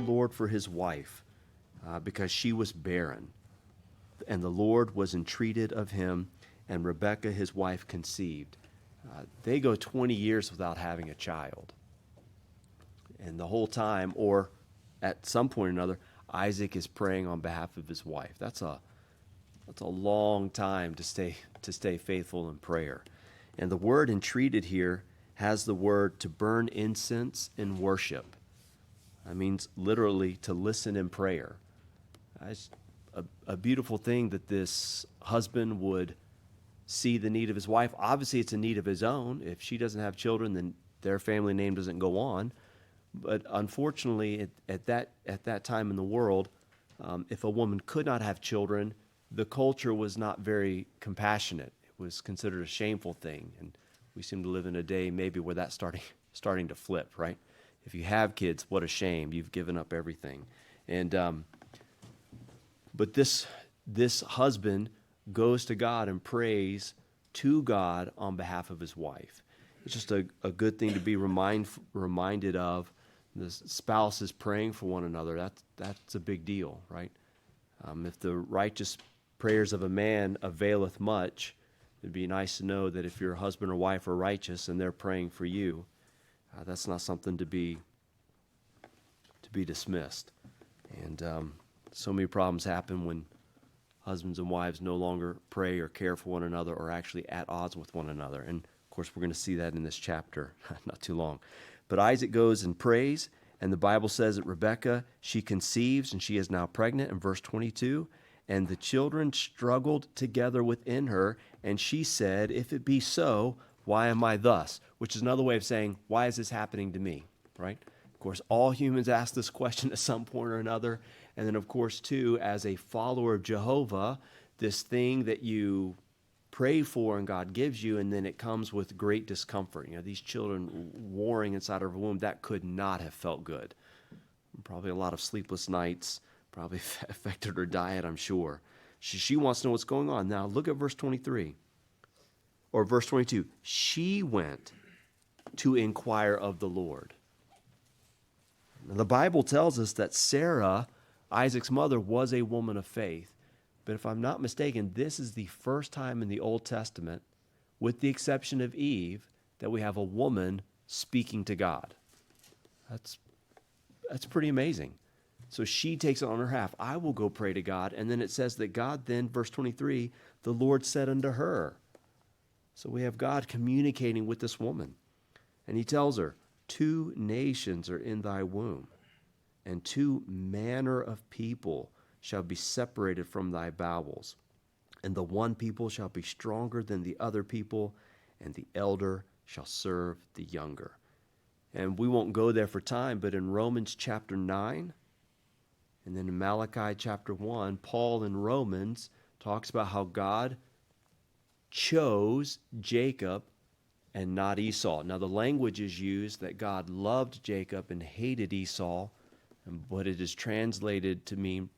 Lord, for his wife, because she was barren. And the Lord was entreated of him, and Rebekah, his wife, conceived. They go 20 years without having a child. And the whole time, or at some point or another, Isaac is praying on behalf of his wife. That's a long time to stay faithful in prayer. And the word entreated here has the word to burn incense in worship. That means literally to listen in prayer. It's a beautiful thing that this husband would see the need of his wife. Obviously, it's a need of his own. If she doesn't have children, then their family name doesn't go on. But unfortunately, at that time in the world, if a woman could not have children, the culture was not very compassionate. It was considered a shameful thing, and we seem to live in a day maybe where that's starting to flip, right? If you have kids, what a shame. You've given up everything. And but this husband goes to God and prays to God on behalf of his wife. It's just a good thing to be reminded of. The spouse is praying for one another. That's a big deal, right? If the righteous prayers of a man availeth much, it'd be nice to know that if your husband or wife are righteous and they're praying for you, that's not something to be dismissed. And so many problems happen when husbands and wives no longer pray or care for one another or actually at odds with one another. And of course, we're going to see that in this chapter, not too long. But Isaac goes and prays, and the Bible says that Rebekah, she conceives, and she is now pregnant in verse 22. And the children struggled together within her, and she said, if it be so, why am I thus? Which is another way of saying, why is this happening to me, right? Of course, all humans ask this question at some point or another. And then, of course, too, as a follower of Jehovah, this thing that you pray for and God gives you, and then it comes with great discomfort. You know, these children warring inside of her womb, that could not have felt good. Probably a lot of sleepless nights, probably affected her diet, I'm sure. She wants to know what's going on. Now, look at verse 23, or verse 22. She went to inquire of the Lord. Now, the Bible tells us that Sarah, Isaac's mother, was a woman of faith. But if I'm not mistaken, this is the first time in the Old Testament, with the exception of Eve, that we have a woman speaking to God. That's pretty amazing. So she takes it on her half. I will go pray to God. And then it says that God then, verse 23, the Lord said unto her. So we have God communicating with this woman. And he tells her, 2 nations are in thy womb, and 2 manner of people shall be separated from thy bowels. And the one people shall be stronger than the other people, and the elder shall serve the younger. And we won't go there for time, but in Romans chapter 9, and then in Malachi chapter 1, Paul in Romans talks about how God chose Jacob and not Esau. Now the language is used that God loved Jacob and hated Esau, but it is translated to mean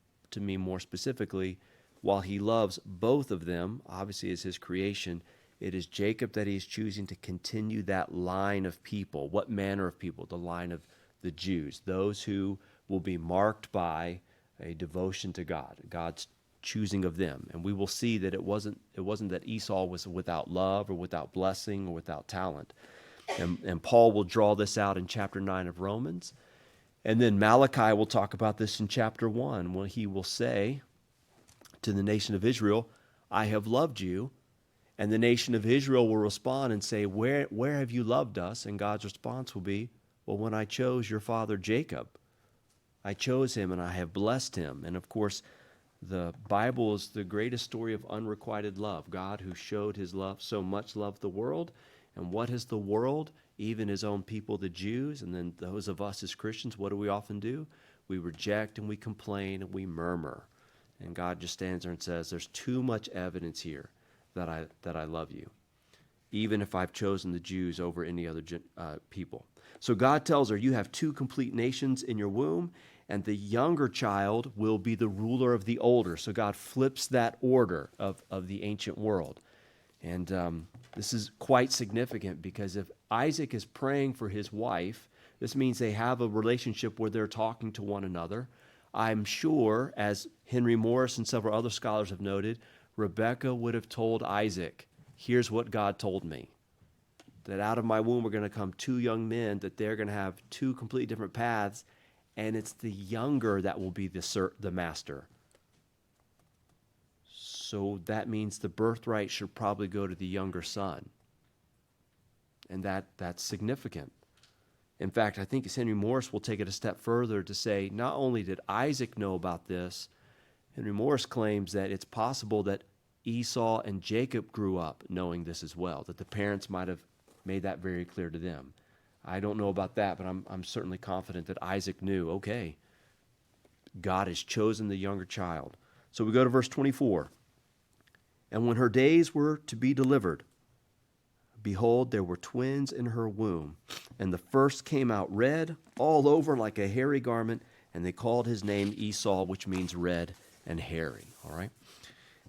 more specifically, while he loves both of them, obviously as his creation, it is Jacob that he is choosing to continue that line of people. What manner of people? The line of the Jews, those who will be marked by a devotion to God, God's choosing of them. And we will see that it wasn't that Esau was without love or without blessing or without talent. And Paul will draw this out in chapter 9 of Romans. And then Malachi will talk about this in chapter 1, when he will say to the nation of Israel, I have loved you. And the nation of Israel will respond and say, where have you loved us? And God's response will be, well, when I chose your father Jacob, I chose him and I have blessed him. And of course, the Bible is the greatest story of unrequited love. God who showed his love, so much loved the world. And what is the world? Even his own people, the Jews, and then those of us as Christians, what do we often do? We reject and we complain and we murmur. And God just stands there and says, there's too much evidence here that I love you, even if I've chosen the Jews over any other people. So God tells her, you have 2 complete nations in your womb, and the younger child will be the ruler of the older. So God flips that order of the ancient world. And this is quite significant, because if Isaac is praying for his wife, This means they have a relationship where they're talking to one another. I'm sure, as Henry Morris and several other scholars have noted, Rebekah would have told Isaac, here's what God told me, that out of my womb are going to come two young men, that they're going to have two completely different paths, and it's the younger that will be the master. So that means the birthright should probably go to the younger son. And that's significant. In fact, I think Henry Morris will take it a step further to say not only did Isaac know about this, Henry Morris claims that it's possible that Esau and Jacob grew up knowing this as well, that the parents might have made that very clear to them. I don't know about that, but I'm certainly confident that Isaac knew, okay, God has chosen the younger child. So we go to verse 24. And when her days were to be delivered, behold, there were twins in her womb. And the first came out red all over like a hairy garment, and they called his name Esau, which means red and hairy. All right.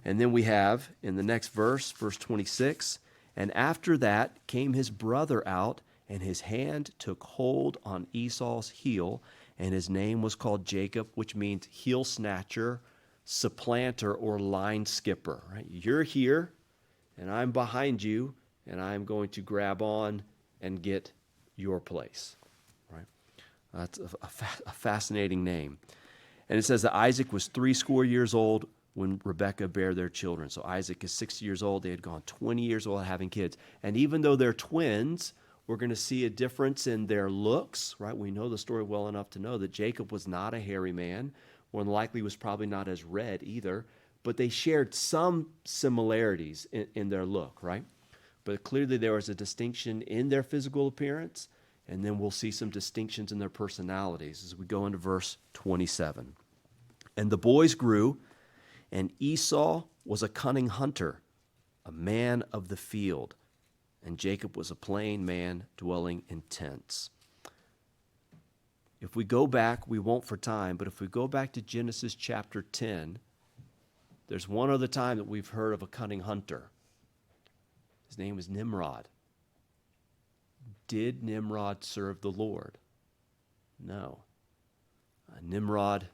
And then we have in the next verse, verse 26, and after that came his brother out, and his hand took hold on Esau's heel, and his name was called Jacob, which means heel snatcher, supplanter, or line skipper. Right? You're here, and I'm behind you, and I'm going to grab on and get your place. Right? That's a fascinating name. And it says that Isaac was 80 years old when Rebekah bare their children. So Isaac is 60 years old. They had gone 20 years without having kids. And even though they're twins, we're going to see a difference in their looks, right? We know the story well enough to know that Jacob was not a hairy man. More than likely was probably not as red either. But they shared some similarities in their look, right? But clearly there was a distinction in their physical appearance. And then we'll see some distinctions in their personalities as we go into verse 27. And the boys grew, and Esau was a cunning hunter, a man of the field, and Jacob was a plain man dwelling in tents. If we go back, we won't for time, but if we go back to Genesis chapter 10, there's one other time that we've heard of a cunning hunter. His name was Nimrod. Did Nimrod serve the Lord? No. Nimrod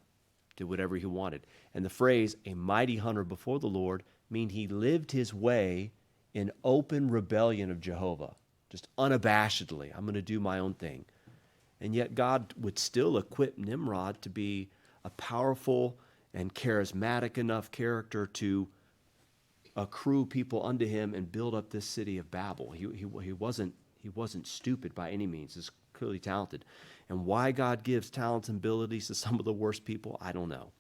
did whatever he wanted. And the phrase, a mighty hunter before the Lord, mean he lived his way in open rebellion of Jehovah, just unabashedly. I'm going to do my own thing. And yet God would still equip Nimrod to be a powerful and charismatic enough character to accrue people unto him and build up this city of Babel. He wasn't stupid by any means. He's clearly talented. And why God gives talents and abilities to some of the worst people, I don't know.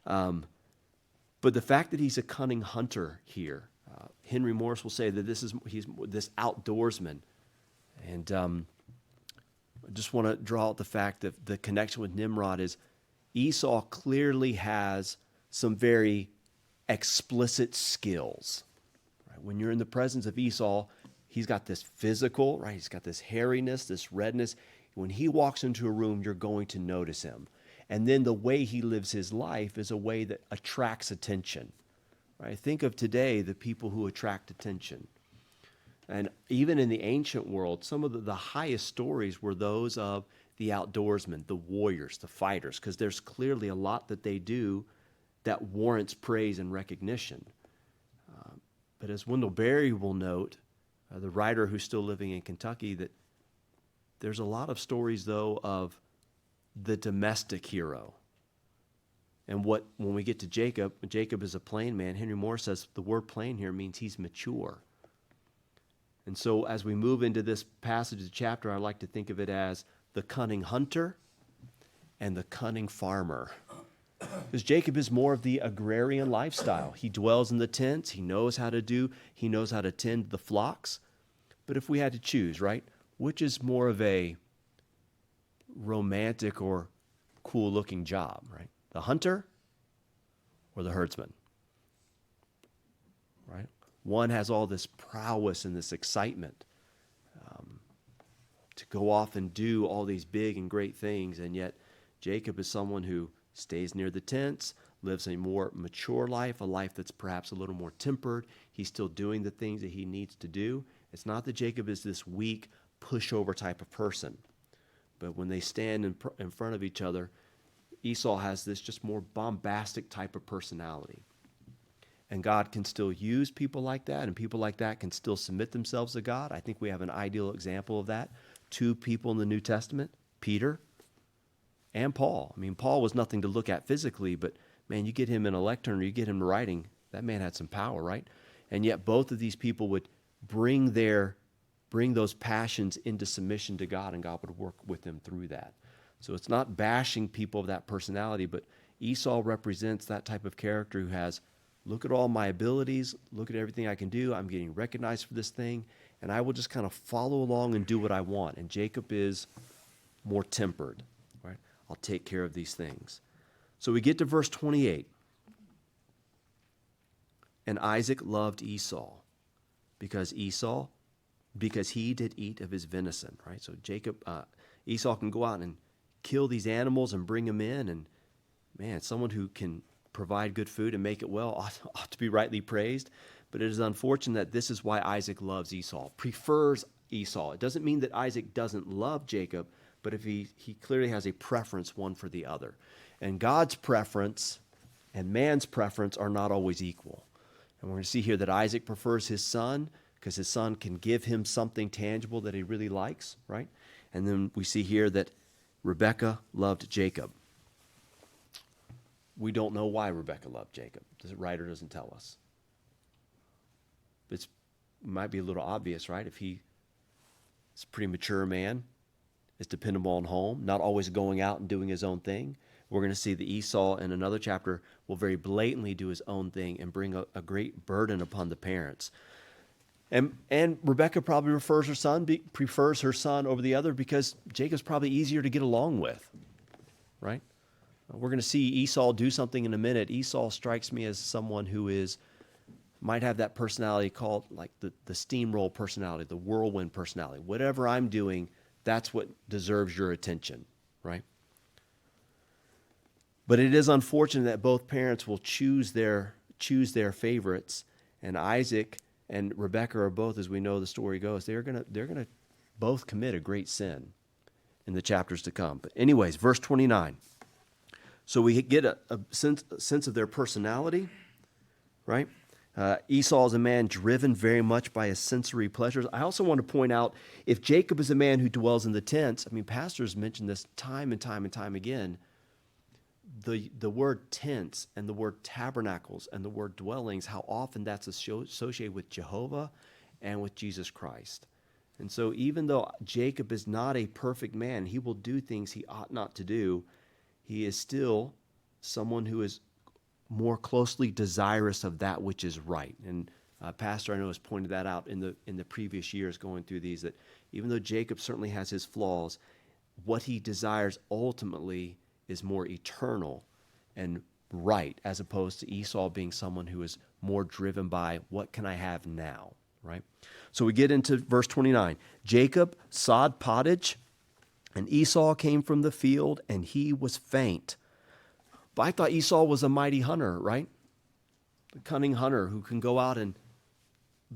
But the fact that he's a cunning hunter here, Henry Morris will say that he's this outdoorsman. And I just want to draw out the fact that the connection with Nimrod is Esau clearly has some very explicit skills. Right? When you're in the presence of Esau, he's got this physical, right? He's got this hairiness, this redness. When he walks into a room, you're going to notice him. And then the way he lives his life is a way that attracts attention. Right? Think of today, the people who attract attention. And even in the ancient world, some of the highest stories were those of the outdoorsmen, the warriors, the fighters, because there's clearly a lot that they do that warrants praise and recognition. But as Wendell Berry will note, the writer who's still living in Kentucky, that there's a lot of stories, though, of the domestic hero. And when we get to Jacob is a plain man. Henry Moore says the word plain here means he's mature. And so as we move into this passage of the chapter, I like to think of it as the cunning hunter and the cunning farmer. Because Jacob is more of the agrarian lifestyle. He dwells in the tents. He knows how to tend the flocks. But if we had to choose, right, which is more of a romantic or cool-looking job, right? The hunter or the herdsman, right? One has all this prowess and this excitement to go off and do all these big and great things, and yet Jacob is someone who stays near the tents, lives a more mature life, a life that's perhaps a little more tempered. He's still doing the things that he needs to do. It's not that Jacob is this weak, pushover type of person. But when they stand in front of each other, Esau has this just more bombastic type of personality. And God can still use people like that, and people like that can still submit themselves to God. I think we have an ideal example of that. Two people in the New Testament, Peter and Paul. I mean, Paul was nothing to look at physically, but man, you get him in a lectern or you get him writing, that man had some power, right? And yet both of these people would bring those passions into submission to God, and God would work with them through that. So it's not bashing people of that personality, but Esau represents that type of character who has, look at all my abilities, look at everything I can do, I'm getting recognized for this thing, and I will just kind of follow along and do what I want. And Jacob is more tempered, right? I'll take care of these things. So we get to verse 28. And Isaac loved Esau because he did eat of his venison, right? So Esau can go out and kill these animals and bring them in, and man, someone who can provide good food and make it well ought to be rightly praised. But it is unfortunate that this is why Isaac loves Esau, prefers Esau. It doesn't mean that Isaac doesn't love Jacob, but if he clearly has a preference one for the other. And God's preference and man's preference are not always equal. And we're going to see here that Isaac prefers his son because his son can give him something tangible that he really likes, right? And then we see here that Rebekah loved Jacob. We don't know why Rebekah loved Jacob. The writer doesn't tell us. It might be a little obvious, right? If he is a pretty mature man, is dependable on home, not always going out and doing his own thing. We're going to see that Esau in another chapter will very blatantly do his own thing and bring a great burden upon the parents. And Rebekah probably prefers her son over the other because Jacob's probably easier to get along with, right? We're going to see Esau do something in a minute. Esau strikes me as someone who might have that personality called like the steamroll personality, the whirlwind personality. Whatever I'm doing, that's what deserves your attention, right? But it is unfortunate that both parents will choose their favorites, and Isaac and Rebekah are both, as we know the story goes, they're gonna both commit a great sin in the chapters to come. But anyways, verse 29. So we get a sense of their personality, right? Esau is a man driven very much by his sensory pleasures. I also want to point out, if Jacob is a man who dwells in the tents, I mean, pastors mention this time and time and time again, the word tents and the word tabernacles and the word dwellings, how often that's associated with Jehovah and with Jesus Christ. And so even though Jacob is not a perfect man, he will do things he ought not to do, he is still someone who is more closely desirous of that which is right. And Pastor, I know, has pointed that out in the previous years going through these, that even though Jacob certainly has his flaws, what he desires ultimately is more eternal and right, as opposed to Esau being someone who is more driven by what can I have now, right? So we get into verse 29. Jacob sod pottage, and Esau came from the field, and he was faint. But I thought Esau was a mighty hunter, right? A cunning hunter who can go out and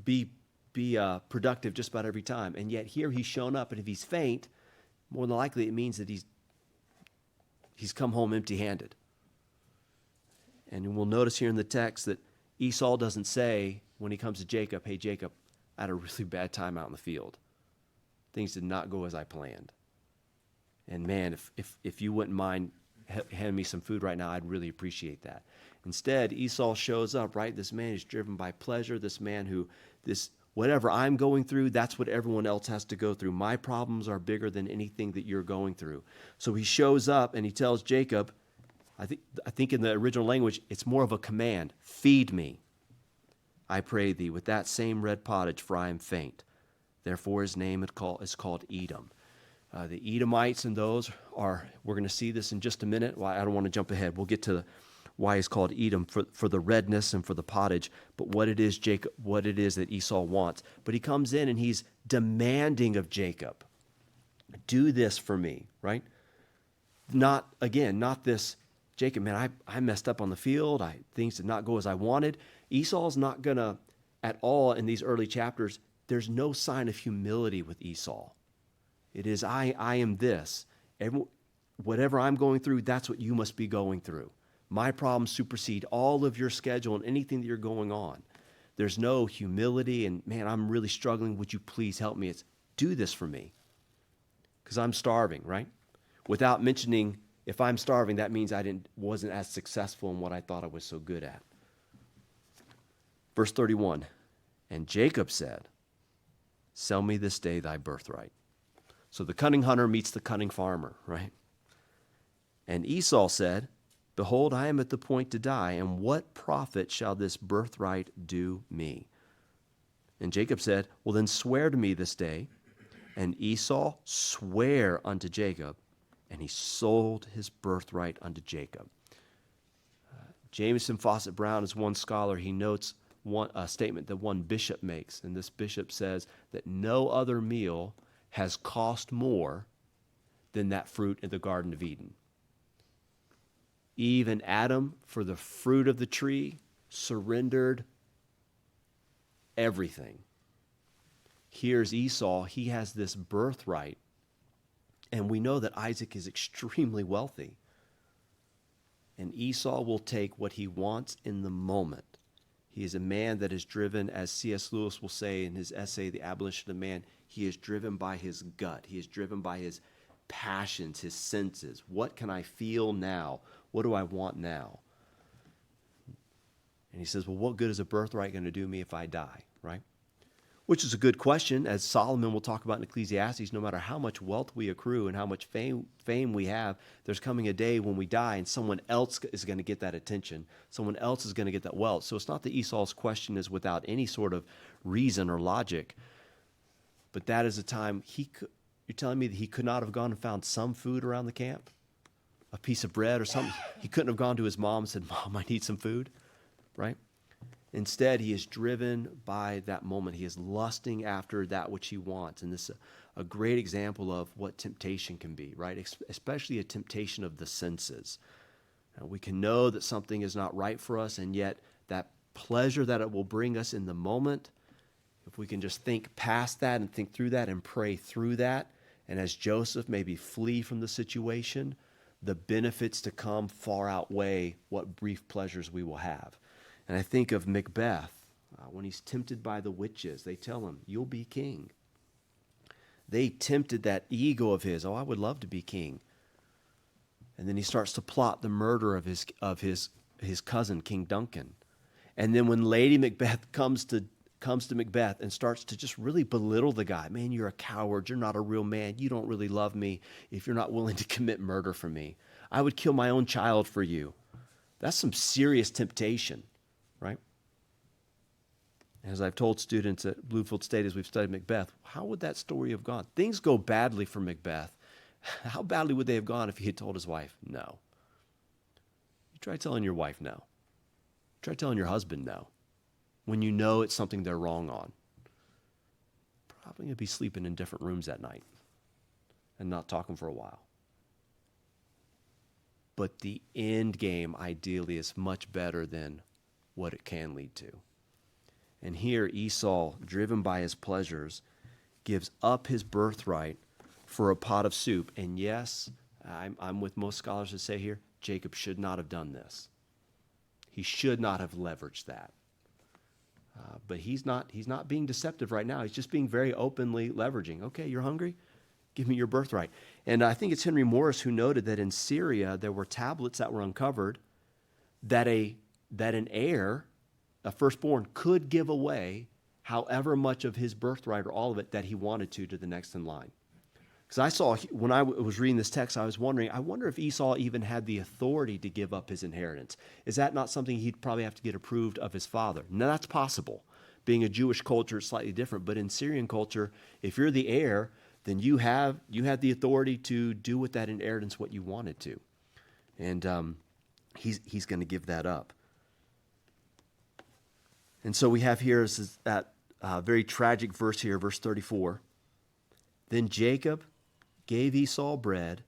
be productive just about every time. And yet here he's shown up, and if he's faint, more than likely it means that he's come home empty-handed. And we'll notice here in the text that Esau doesn't say when he comes to Jacob, hey, Jacob, I had a really bad time out in the field. Things did not go as I planned. And man, if you wouldn't mind handing me some food right now, I'd really appreciate that. Instead, Esau shows up, right? This man is driven by pleasure. This man whatever I'm going through, that's what everyone else has to go through. My problems are bigger than anything that you're going through. So he shows up and he tells Jacob, I think in the original language, it's more of a command. Feed me, I pray thee, with that same red pottage, for I am faint. Therefore his name is called Edom. The Edomites and those we're going to see this in just a minute. Well, I don't want to jump ahead. We'll get to why he's called Edom, for the redness and for the pottage, but what it is that Esau wants. But he comes in and he's demanding of Jacob, do this for me, right? Not this, Jacob, man, I messed up on the field. Things did not go as I wanted. Esau's not at all in these early chapters, there's no sign of humility with Esau, It is, I am this. Whatever I'm going through, that's what you must be going through. My problems supersede all of your schedule and anything that you're going on. There's no humility and, man, I'm really struggling. Would you please help me? It's, do this for me because I'm starving, right? Without mentioning, if I'm starving, that means I wasn't as successful in what I thought I was so good at. Verse 31, and Jacob said, sell me this day thy birthright. So the cunning hunter meets the cunning farmer, right? And Esau said, behold, I am at the point to die, and what profit shall this birthright do me? And Jacob said, well, then swear to me this day. And Esau sware unto Jacob, and he sold his birthright unto Jacob. Jameson Fawcett Brown is one scholar. He notes a statement that one bishop makes, and this bishop says that no other meal has cost more than that fruit in the Garden of Eden. Eve and Adam, for the fruit of the tree, surrendered everything. Here's Esau. He has this birthright, and we know that Isaac is extremely wealthy. And Esau will take what he wants in the moment. He is a man that is driven, as C.S. Lewis will say in his essay, The Abolition of Man, he is driven by his gut. He is driven by his passions, his senses. What can I feel now? What do I want now? And he says, well, what good is a birthright going to do me if I die, right? Which is a good question, as Solomon will talk about in Ecclesiastes. No matter how much wealth we accrue and how much fame we have, there's coming a day when we die and someone else is going to get that attention. Someone else is going to get that wealth. So it's not that Esau's question is without any sort of reason or logic, but that is a time you're telling me that he could not have gone and found some food around the camp? A piece of bread or something? He couldn't have gone to his mom and said, Mom, I need some food, right? Instead, he is driven by that moment. He is lusting after that which he wants. And this is a great example of what temptation can be, right? Especially a temptation of the senses. And we can know that something is not right for us, and yet that pleasure that it will bring us in the moment, if we can just think past that and think through that and pray through that, and as Joseph maybe flee from the situation, the benefits to come far outweigh what brief pleasures we will have. And I think of Macbeth, when he's tempted by the witches. They tell him, you'll be king. They tempted that ego of his. Oh, I would love to be king. And then he starts to plot the murder of his cousin, King Duncan. And then when Lady Macbeth comes to Macbeth and starts to just really belittle the guy. Man, you're a coward. You're not a real man. You don't really love me if you're not willing to commit murder for me. I would kill my own child for you. That's some serious temptation. Right? As I've told students at Bluefield State as we've studied Macbeth, how would that story have gone? Things go badly for Macbeth. How badly would they have gone if he had told his wife no? You try telling your wife no. Try telling your husband no. When you know it's something they're wrong on. Probably going to be sleeping in different rooms at night and not talking for a while. But the end game, ideally, is much better than what it can lead to. And here Esau, driven by his pleasures, gives up his birthright for a pot of soup. And yes, I'm with most scholars that say here, Jacob should not have done this. He should not have leveraged that. But he's not being deceptive right now. He's just being very openly leveraging. Okay, you're hungry? Give me your birthright. And I think it's Henry Morris who noted that in Syria there were tablets that were uncovered that an heir, a firstborn, could give away however much of his birthright or all of it that he wanted to the next in line. Because I saw, when I was reading this text, I was wondering, I wonder if Esau even had the authority to give up his inheritance. Is that not something he'd probably have to get approved of his father? No, that's possible. Being a Jewish culture, it's slightly different. But in Syrian culture, if you're the heir, then you have the authority to do with that inheritance what you wanted to. And he's going to give that up. And so we have here that very tragic verse here, verse 34. Then Jacob gave Esau bread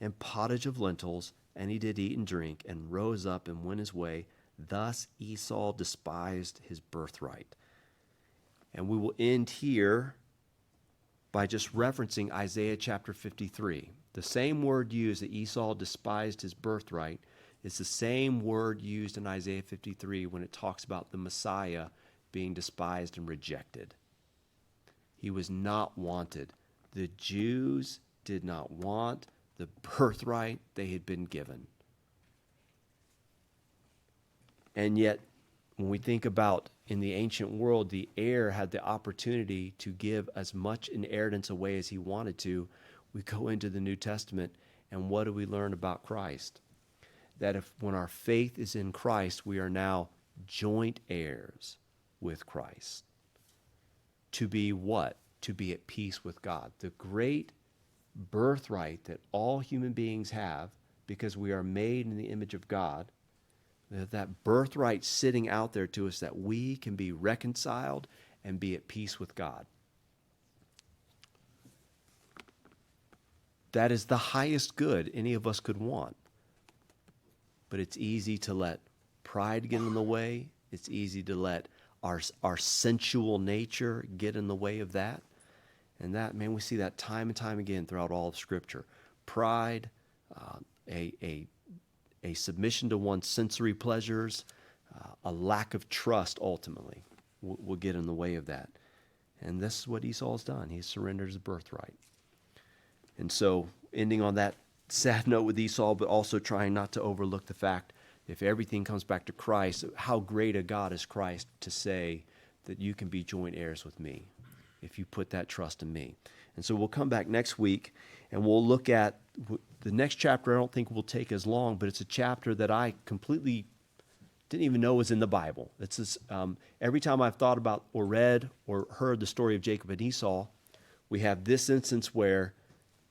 and pottage of lentils, and he did eat and drink, and rose up and went his way. Thus Esau despised his birthright. And we will end here by just referencing Isaiah chapter 53. The same word used that Esau despised his birthright is the same word used in Isaiah 53 when it talks about the Messiah being despised and rejected. He was not wanted. The Jews did not want the birthright they had been given. And yet, when we think about in the ancient world, the heir had the opportunity to give as much inheritance away as he wanted to. We go into the New Testament, and what do we learn about Christ? That when our faith is in Christ, we are now joint heirs with Christ. To be what? To be at peace with God. The great birthright that all human beings have, because we are made in the image of God, that birthright sitting out there to us that we can be reconciled and be at peace with God. That is the highest good any of us could want. But it's easy to let pride get in the way. It's easy to let our sensual nature get in the way of that. And that, man, we see that time and time again throughout all of Scripture. Pride, a submission to one's sensory pleasures, a lack of trust ultimately will get in the way of that. And this is what Esau's done. He surrendered his birthright. And so, ending on that sad note with Esau, but also trying not to overlook the fact, if everything comes back to Christ, how great a God is Christ to say that you can be joint heirs with me if you put that trust in me. And so we'll come back next week, and we'll look at the next chapter. I don't think will take as long, but it's a chapter that I completely didn't even know was in the Bible. It's this, every time I've thought about or read or heard the story of Jacob and Esau, we have this instance where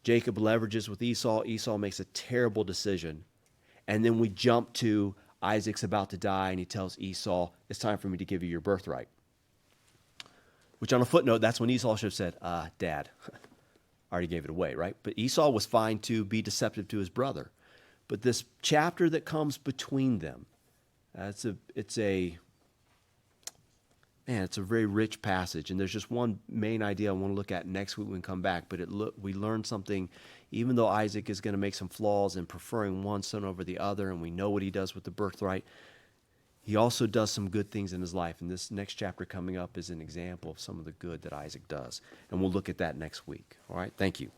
Jacob leverages with Esau. Esau makes a terrible decision. And then we jump to Isaac's about to die, and he tells Esau, it's time for me to give you your birthright. Which on a footnote, that's when Esau should have said, Dad, I already gave it away, right? But Esau was fine to be deceptive to his brother. But this chapter that comes between them, it's a very rich passage. And there's just one main idea I want to look at next week when we come back. But we learn something, even though Isaac is going to make some flaws in preferring one son over the other, and we know what he does with the birthright, he also does some good things in his life. And this next chapter coming up is an example of some of the good that Isaac does. And we'll look at that next week. All right? Thank you.